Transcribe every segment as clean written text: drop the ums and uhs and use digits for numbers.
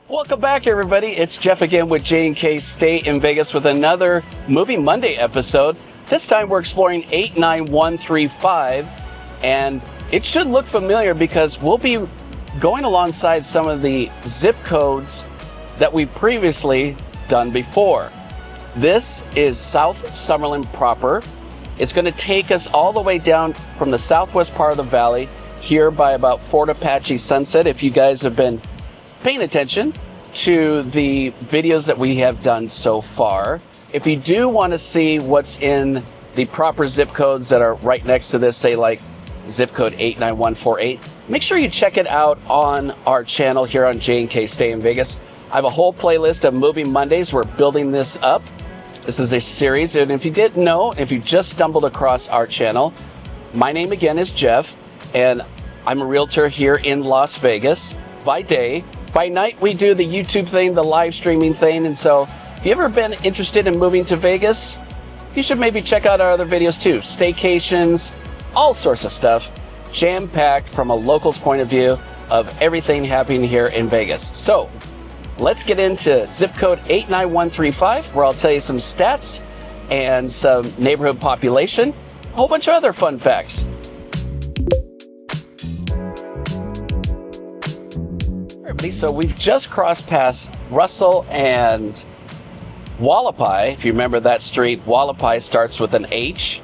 Welcome back, everybody. It's Jeff again with J&K Stay in Vegas with another Movie Monday episode. This time we're exploring 89135, and it should look familiar because we'll be going alongside some of the zip codes that we've previously done before. This is South Summerlin proper. It's going to take us all the way down from the southwest part of the valley here by about Fort Apache Sunset. If you guys have been paying attention to the videos that we have done so far. If you do want to see what's in the proper zip codes that are right next to this, say like zip code 89148, make sure you check it out on our channel here on J&K Stay in Vegas. I have a whole playlist of Movie Mondays. We're building this up. This is a series, and if you didn't know, if you just stumbled across our channel, my name again is Jeff, and I'm a realtor here in Las Vegas by day. By night, we do the YouTube thing, the live streaming thing, and so if you've ever been interested in moving to Vegas, you should maybe check out our other videos too. Staycations, all sorts of stuff, jam-packed from a local's point of view of everything happening here in Vegas. So let's get into zip code 89135, where I'll tell you some stats and some neighborhood population, a whole bunch of other fun facts. So we've just crossed past Russell and Wallapai. If you remember that street, Wallapai starts with an H,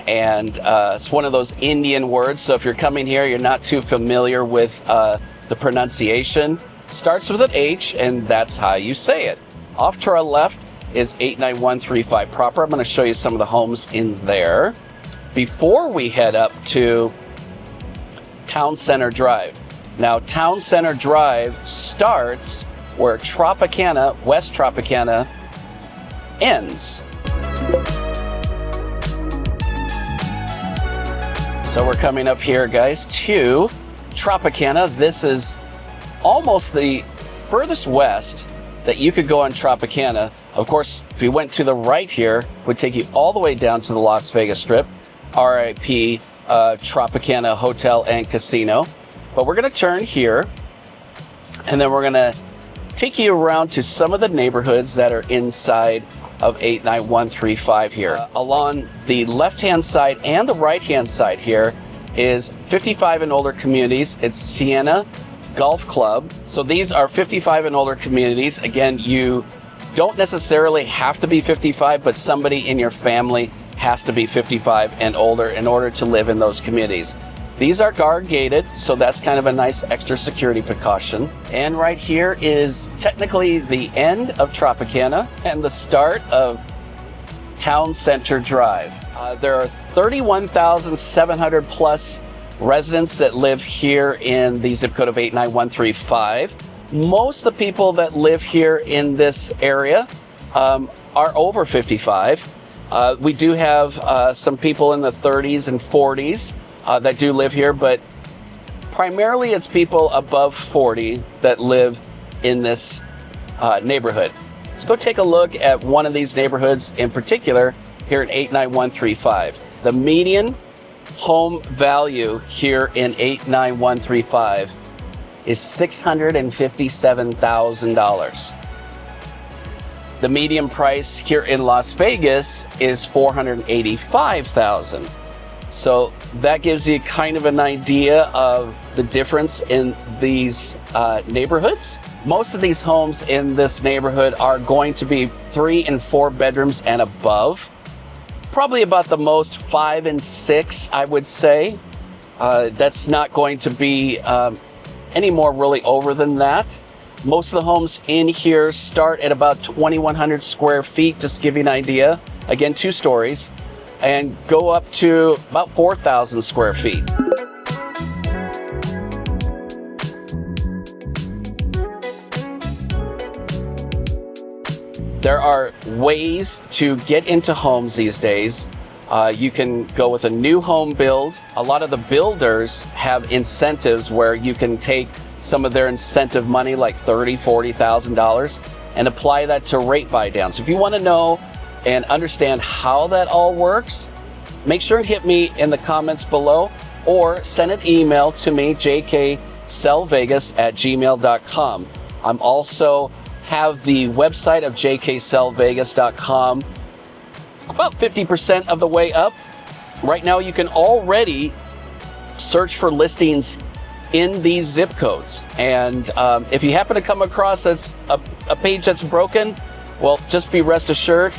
and it's one of those Indian words. So if you're coming here, you're not too familiar with the pronunciation. Starts with an H, and that's how you say it. Off to our left is 89135 proper. I'm going to show you some of the homes in there before we head up to Town Center Drive. Now, Town Center Drive starts where Tropicana, West Tropicana, ends. So we're coming up here, guys, to Tropicana. This is almost the furthest west that you could go on Tropicana. Of course, if you went to the right here, it would take you all the way down to the Las Vegas Strip, RIP Tropicana Hotel and Casino. But we're going to turn here, and then we're going to take you around to some of the neighborhoods that are inside of 89135 here. Along the left-hand side and the right-hand side here is 55 and older communities. It's Sienna Golf Club. So these are 55 and older communities. Again, you don't necessarily have to be 55, but somebody in your family has to be 55 and older in order to live in those communities. These are guard gated, so that's kind of a nice extra security precaution. And right here is technically the end of Tropicana and the start of Town Center Drive. There are 31,700 plus residents that live here in the zip code of 89135. Most of the people that live here in this area are over 55. We do have some people in the 30s and 40s that do live here, but primarily it's people above 40 that live in this neighborhood. Let's go take a look at one of these neighborhoods in particular here in 89135. The median home value here in 89135 is $657,000. The median price here in Las Vegas is $485,000. So that gives you kind of an idea of the difference in these neighborhoods. Most of these homes in this neighborhood are going to be 3 and 4 bedrooms and above. Probably about the most 5 and 6, I would say. That's not going to be any more really over than that. Most of the homes in here start at about 2,100 square feet, just to give you an idea. Again, 2 stories. And go up to about 4,000 square feet. There are ways to get into homes these days. You can go with a new home build. A lot of the builders have incentives where you can take some of their incentive money, like $30,000, $40,000, and apply that to rate buy down. So if you want to know and understand how that all works, make sure and hit me in the comments below or send an email to me, jksellvegas@gmail.com. I'm also have the website of jksellvegas.com about 50% of the way up. Right now, you can already search for listings in these zip codes. And if you happen to come across that's a page that's broken, well, just be rest assured,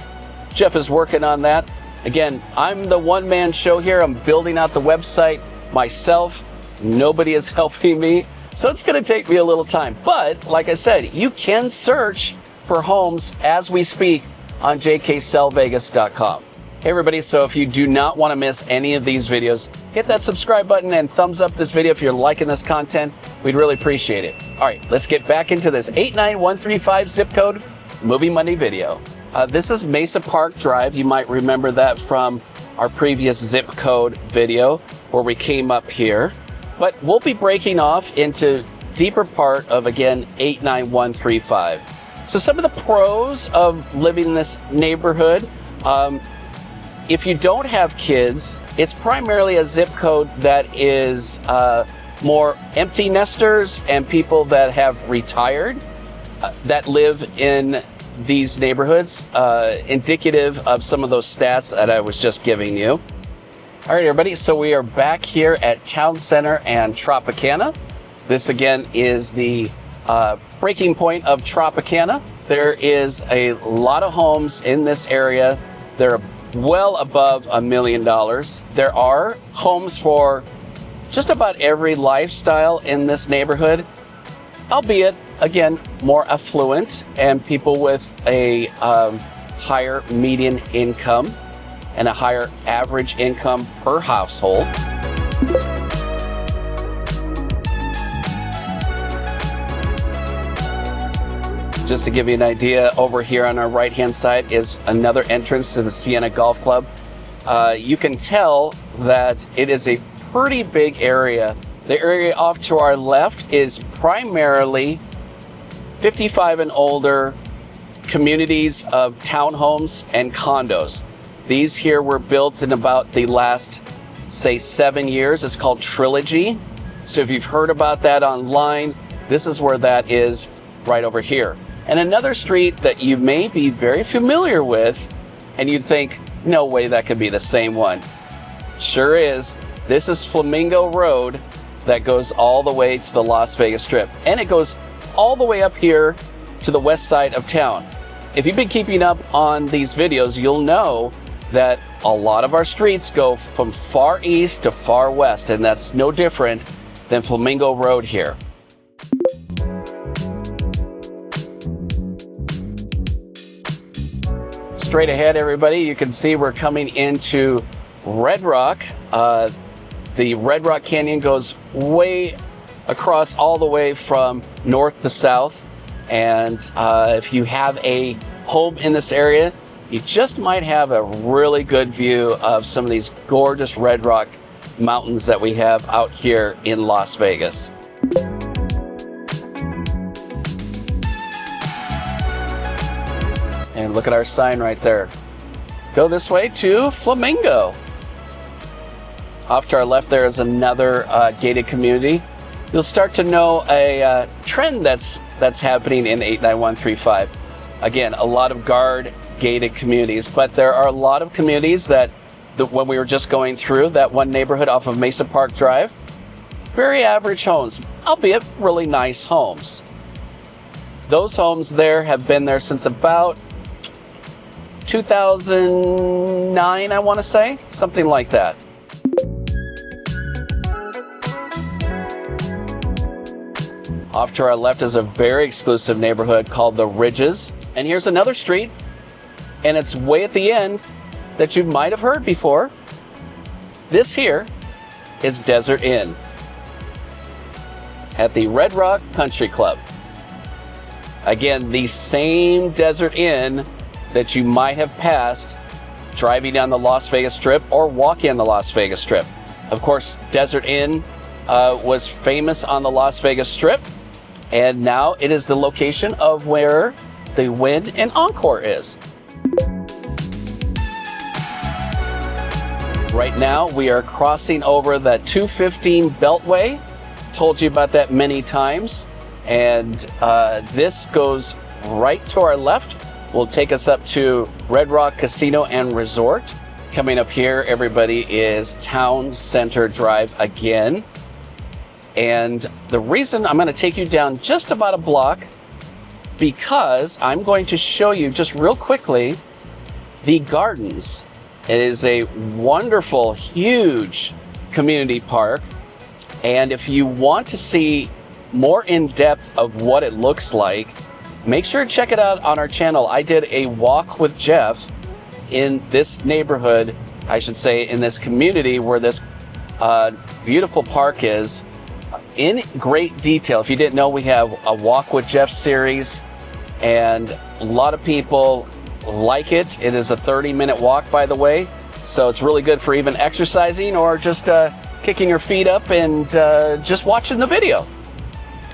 Jeff is working on that. Again, I'm the one-man show here. I'm building out the website myself. Nobody is helping me. So it's going to take me a little time. But like I said, you can search for homes as we speak on jksellvegas.com. Hey everybody, so if you do not want to miss any of these videos, hit that subscribe button and thumbs up this video if you're liking this content. We'd really appreciate it. All right, let's get back into this 89135 zip code Movie Monday video. This is Mesa Park Drive. You might remember that from our previous zip code video where we came up here. But we'll be breaking off into deeper part of, again, 89135. So some of the pros of living in this neighborhood, if you don't have kids, it's primarily a zip code that is more empty nesters and people that have retired that live in these neighborhoods, indicative of some of those stats that I was just giving you. All right, everybody, so we are back here at Town Center and Tropicana. This, again, is the breaking point of Tropicana. There is a lot of homes in this area. They're well above $1 million. There are homes for just about every lifestyle in this neighborhood, albeit, again, more affluent and people with a higher median income and a higher average income per household. Just to give you an idea, over here on our right-hand side is another entrance to the Sienna Golf Club. You can tell that it is a pretty big area. The area off to our left is primarily 55 and older communities of townhomes and condos. These here were built in about the last, say, 7 years. It's called Trilogy. So if you've heard about that online, this is where that is, right over here. And another street that you may be very familiar with, and you'd think, no way that could be the same one. Sure is. This is Flamingo Road that goes all the way to the Las Vegas Strip. And it goes all the way up here to the west side of town. If you've been keeping up on these videos, you'll know that a lot of our streets go from far east to far west, and that's no different than Flamingo Road here. Straight ahead, everybody, you can see we're coming into Red Rock. The Red Rock Canyon goes way across all the way from north to south. And if you have a home in this area, you just might have a really good view of some of these gorgeous Red Rock mountains that we have out here in Las Vegas. And look at our sign right there. Go this way to Flamingo. Off to our left there is another gated community. You'll start to know a trend that's happening in 89135. Again, a lot of guard gated communities, but there are a lot of communities that when we were just going through that one neighborhood off of Mesa Park Drive, very average homes, albeit really nice homes. Those homes there have been there since about 2009, I want to say, something like that. Off to our left is a very exclusive neighborhood called The Ridges. And here's another street, and it's way at the end that you might have heard before. This here is Desert Inn at the Red Rock Country Club. Again, the same Desert Inn that you might have passed driving down the Las Vegas Strip or walking on the Las Vegas Strip. Of course, Desert Inn was famous on the Las Vegas Strip, and now it is the location of where the Wynn and Encore is. Right now, we are crossing over the 215 Beltway. Told you about that many times. And this goes right to our left. Will take us up to Red Rock Casino and Resort. Coming up here, everybody, is Town Center Drive again. And the reason I'm going to take you down just about a block, because I'm going to show you just real quickly the gardens. It is a wonderful, huge community park. And if you want to see more in depth of what it looks like, make sure to check it out on our channel. I did a walk with Jeff in this neighborhood, I should say, in this community where this beautiful park is, in great detail. If you didn't know, we have a Walk with Jeff series, and a lot of people like it. It is a 30-minute walk, by the way, so it's really good for even exercising or just kicking your feet up and just watching the video.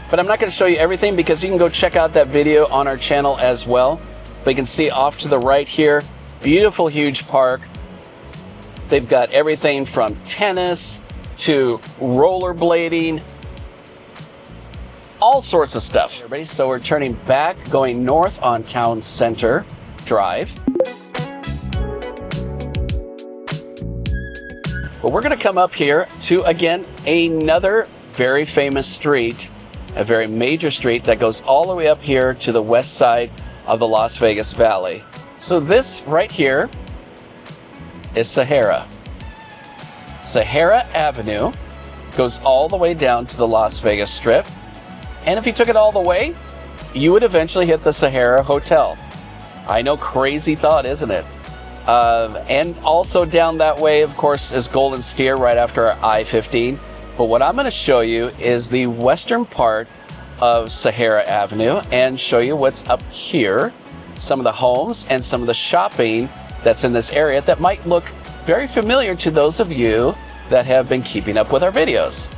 But I'm not going to show you everything because you can go check out that video on our channel as well. But you can see off to the right here, beautiful, huge park. They've got everything from tennis to rollerblading, all sorts of stuff. Everybody, so we're turning back, going north on Town Center Drive. But we're going to come up here to, again, another very famous street, a very major street that goes all the way up here to the west side of the Las Vegas Valley. So this right here is Sahara. Sahara Avenue goes all the way down to the Las Vegas Strip. And if you took it all the way, you would eventually hit the Sahara Hotel. I know, crazy thought, isn't it? And also down that way, of course, is Golden Steer right after I-15. But what I'm going to show you is the western part of Sahara Avenue and show you what's up here, some of the homes and some of the shopping that's in this area that might look very familiar to those of you that have been keeping up with our videos.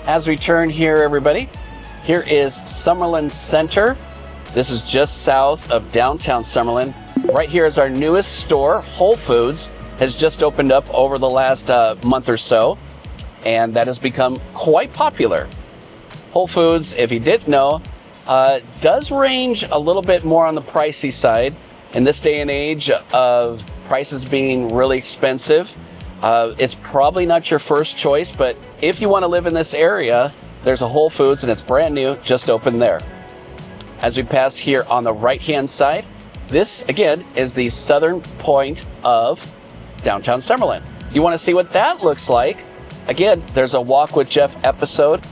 As we turn here, everybody, here is Summerlin Center. This is just south of downtown Summerlin. Right here is our newest store. Whole Foods has just opened up over the last month or so, and that has become quite popular. Whole Foods, if you didn't know, does range a little bit more on the pricey side. In this day and age of prices being really expensive, it's probably not your first choice, but if you want to live in this area, there's a Whole Foods and it's brand new, just opened there. As we pass here on the right-hand side, this, again, is the southern point of downtown Summerlin. You want to see what that looks like? Again, there's a Walk with Jeff episode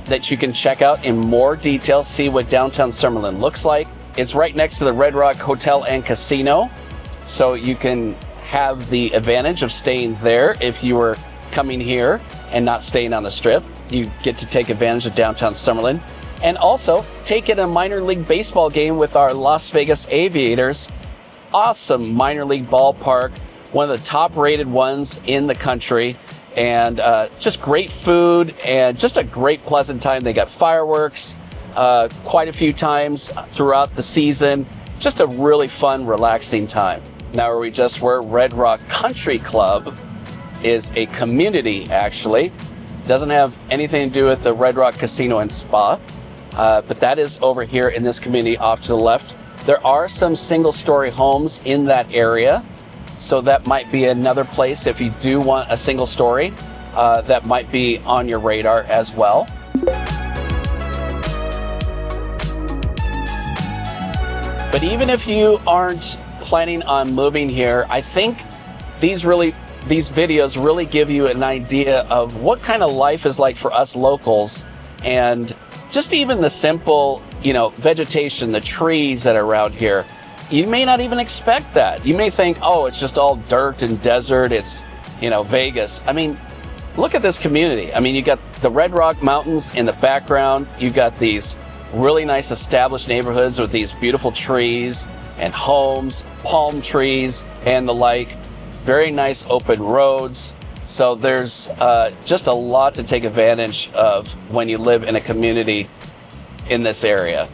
that you can check out in more detail, see what downtown Summerlin looks like. It's right next to the Red Rock Hotel and Casino, so you can have the advantage of staying there if you were coming here and not staying on the Strip. You get to take advantage of downtown Summerlin. And also, take in a minor league baseball game with our Las Vegas Aviators. Awesome minor league ballpark, one of the top rated ones in the country. And just great food and just a great pleasant time. They got fireworks quite a few times throughout the season. Just a really fun, relaxing time. Now where we just were, Red Rock Country Club is a community, actually. Doesn't have anything to do with the Red Rock Casino and Spa, but that is over here in this community off to the left. There are some single-story homes in that area, so that might be another place if you do want a single story. That might be on your radar as well. But even if you aren't planning on moving here, I think these videos really give you an idea of what kind of life is like for us locals, and just even the simple, vegetation, the trees that are around here. You may not even expect that. You may think, oh, it's just all dirt and desert. It's, Vegas. I mean, look at this community. I mean, you got the Red Rock Mountains in the background. You got these really nice established neighborhoods with these beautiful trees and homes, palm trees and the like. Very nice open roads. So there's just a lot to take advantage of when you live in a community in this area.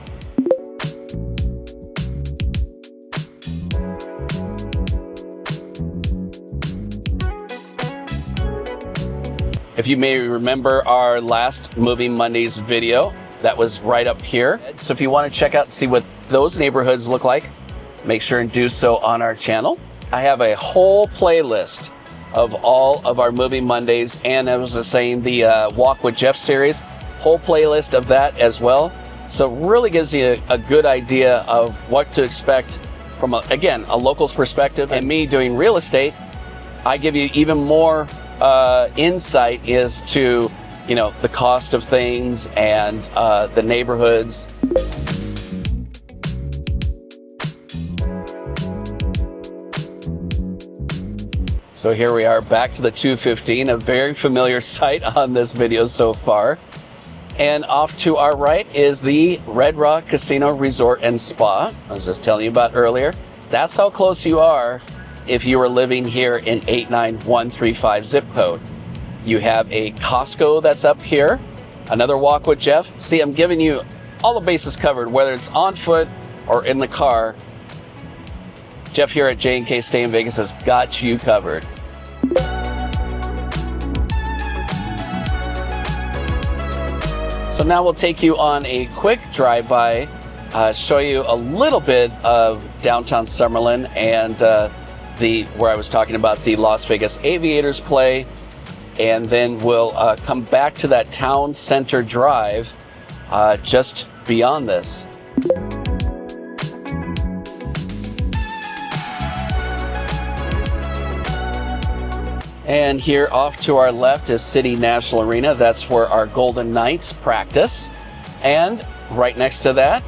If you may remember our last Moving Mondays video, that was right up here. So if you want to check out, see what those neighborhoods look like, make sure and do so on our channel. I have a whole playlist of all of our Movie Mondays, and I was just saying the Walk with Jeff series, whole playlist of that as well. So it really gives you a good idea of what to expect from, again, a local's perspective. And me doing real estate, I give you even more insight as to, you know, the cost of things and the neighborhoods. So here we are back to the 215, a very familiar sight on this video so far. And off to our right is the Red Rock Casino Resort and Spa. I was just telling you about earlier. That's how close you are if you were living here in 89135 zip code. You have a Costco that's up here, another Walk with Jeff. See, I'm giving you all the bases covered, whether it's on foot or in the car. Jeff here at J&K Stay in Vegas has got you covered. So now we'll take you on a quick drive-by, show you a little bit of Downtown Summerlin and where I was talking about the Las Vegas Aviators play, and then we'll come back to that town center drive just beyond this. And here off to our left is City National Arena. That's where our Golden Knights practice. And right next to that,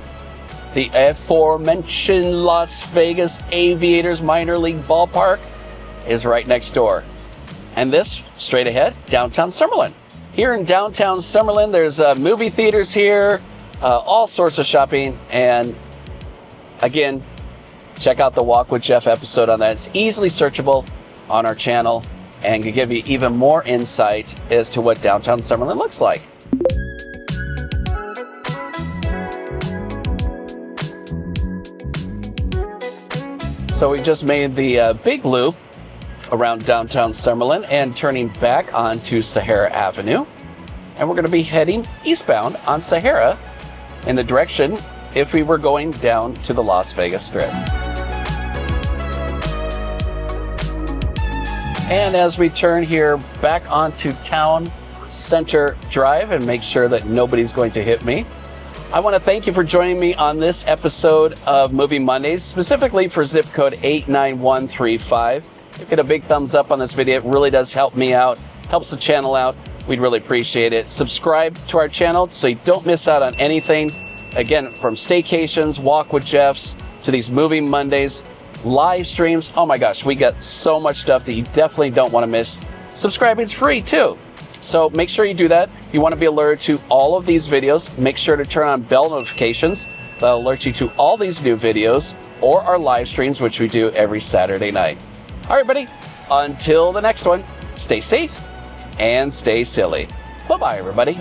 the aforementioned Las Vegas Aviators minor league ballpark is right next door. And this, straight ahead, Downtown Summerlin. Here in Downtown Summerlin, there's movie theaters here, all sorts of shopping. And again, check out the Walk with Jeff episode on that. It's easily searchable on our channel and can give you even more insight as to what Downtown Summerlin looks like. So we just made the big loop around Downtown Summerlin and turning back onto Sahara Avenue. And we're going to be heading eastbound on Sahara in the direction if we were going down to the Las Vegas Strip. And as we turn here back onto Town Center Drive and make sure that nobody's going to hit me, I want to thank you for joining me on this episode of Movie Mondays, specifically for zip code 89135. Hit a big thumbs up on this video. It really does help me out, helps the channel out. We'd really appreciate it. Subscribe to our channel so you don't miss out on anything. Again, from staycations, Walk with Jeffs, to these Movie Mondays, live streams. Oh my gosh, we got so much stuff that you definitely don't want to miss. Subscribing's free too. So make sure you do that. If you want to be alerted to all of these videos, make sure to turn on bell notifications. That'll alert you to all these new videos or our live streams, which we do every Saturday night. All right, buddy, until the next one, stay safe and stay silly. Bye-bye, everybody.